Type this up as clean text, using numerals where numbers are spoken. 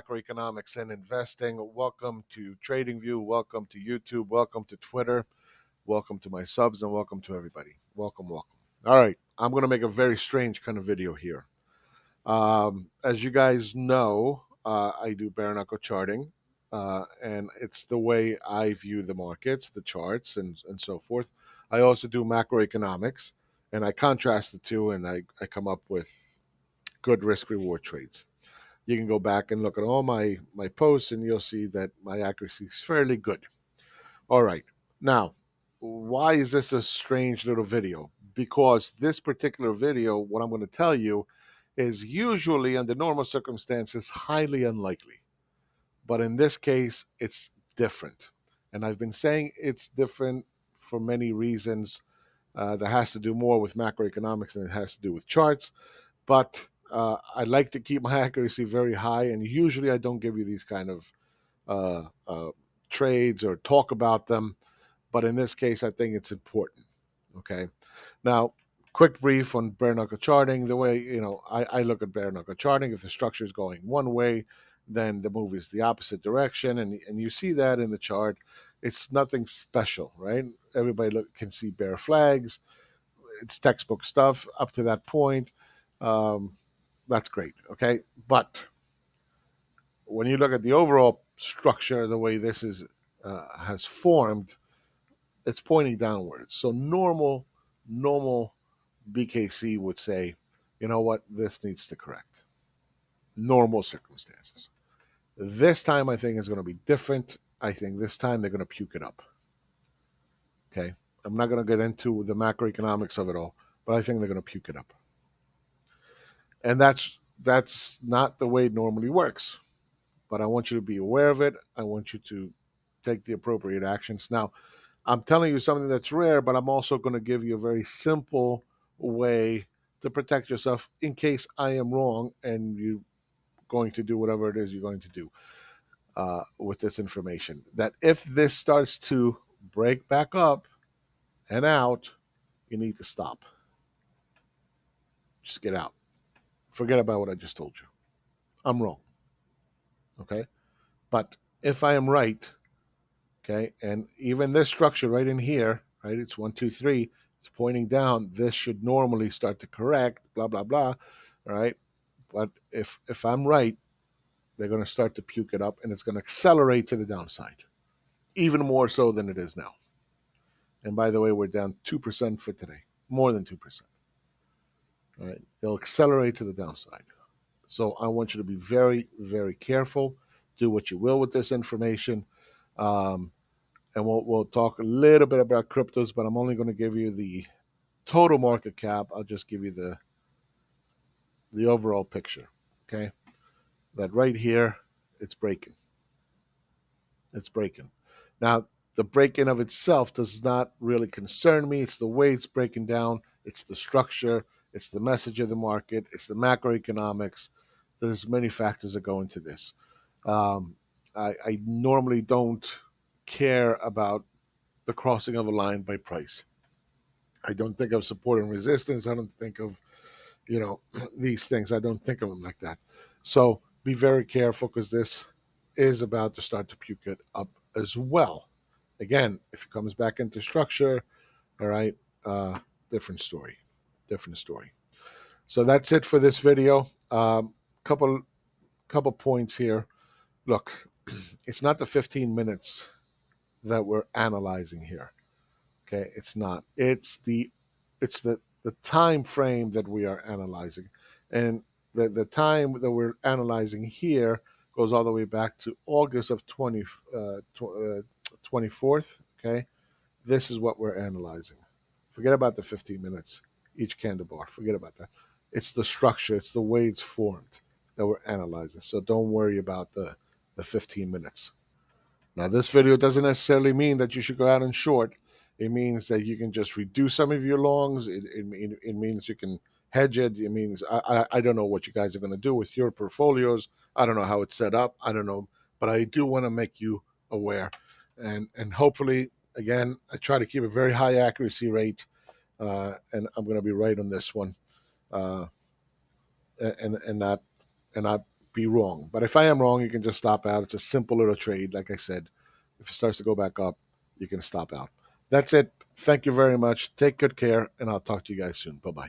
Macroeconomics and Investing. Welcome to TradingView. Welcome to YouTube. Welcome to Twitter. Welcome to my subs and welcome to everybody. Welcome, welcome. All right, I'm going to make a very strange kind of video here. As you guys know, I do bare knuckle charting, and it's the way I view the markets, the charts, and so forth. I also do macroeconomics, and I contrast the two, and I come up with good risk reward trades. You can go back and look at all my posts and you'll see that my accuracy is fairly good. All right. Now, why is this a strange little video? Because this particular video, what I'm going to tell you, is usually under normal circumstances highly unlikely. But in this case, it's different. And I've been saying it's different for many reasons. That has to do more with macroeconomics than it has to do with charts. But I like to keep my accuracy very high, and usually I don't give you these kind of uh, uh, trades or talk about them. But in this case, I think it's important. Okay. Now, quick brief on bare knuckle charting. The way I look at bare knuckle charting, if the structure is going one way, then the move is the opposite direction, and you see that in the chart. It's nothing special, right? Everybody can see bear flags. It's textbook stuff up to that point. Um, that's great, okay? But when you look at the overall structure, the way this is has formed, it's pointing downwards. So normal BKC would say, you know what, this needs to correct. Normal circumstances. This time, I think is going to be different. I think this time they're going to puke it up. Okay, I'm not going to get into the macroeconomics of it all, but I think they're going to puke it up. And that's not the way it normally works. But I want you to be aware of it. I want you to take the appropriate actions. Now, I'm telling you something that's rare, but I'm also going to give you a very simple way to protect yourself in case I am wrong and you're going to do whatever it is you're going to do with this information. That if this starts to break back up and out, you need to stop. Just get out. Forget about what I just told you. I'm wrong. Okay? But if I am right, okay, and even this structure right in here, right, it's 1, 2, 3, it's pointing down. This should normally start to correct, blah, blah, blah, all right? But if I'm right, they're going to start to puke it up, and it's going to accelerate to the downside, even more so than it is now. And by the way, we're down 2% for today, more than 2%. All right, they'll accelerate to the downside. So I want you to be very, very careful. Do what you will with this information. And we'll talk a little bit about cryptos, but I'm only going to give you the total market cap. I'll just give you the overall picture. Okay, that right here, it's breaking. It's breaking. Now, the break-in of itself does not really concern me. It's the way it's breaking down. It's the structure. It's the message of the market. It's the macroeconomics. There's many factors that go into this. I normally don't care about the crossing of a line by price. I don't think of support and resistance. I don't think of, these things. I don't think of them like that. So be very careful because this is about to start to puke it up as well. Again, if it comes back into structure, all right, different story. Different story. So that's it for this video. Couple points here. Look, it's not the 15 minutes that we're analyzing here. Okay, it's not. It's the time frame that we are analyzing, and the time that we're analyzing here goes all the way back to August of 24th. Okay, this is what we're analyzing. Forget about the 15 minutes each candle bar. Forget about that. It's the structure. It's the way it's formed that we're analyzing. So don't worry about the 15 minutes. Now, this video doesn't necessarily mean that you should go out and short. It means that you can just reduce some of your longs. It means you can hedge it. It means I don't know what you guys are going to do with your portfolios. I don't know how it's set up. I don't know. But I do want to make you aware. And hopefully, again, I try to keep a very high accuracy rate. And I'm going to be right on this one. And not be wrong. But if I am wrong, you can just stop out. It's a simple little trade. Like I said, if it starts to go back up, you can stop out. That's it. Thank you very much. Take good care, and I'll talk to you guys soon. Bye bye.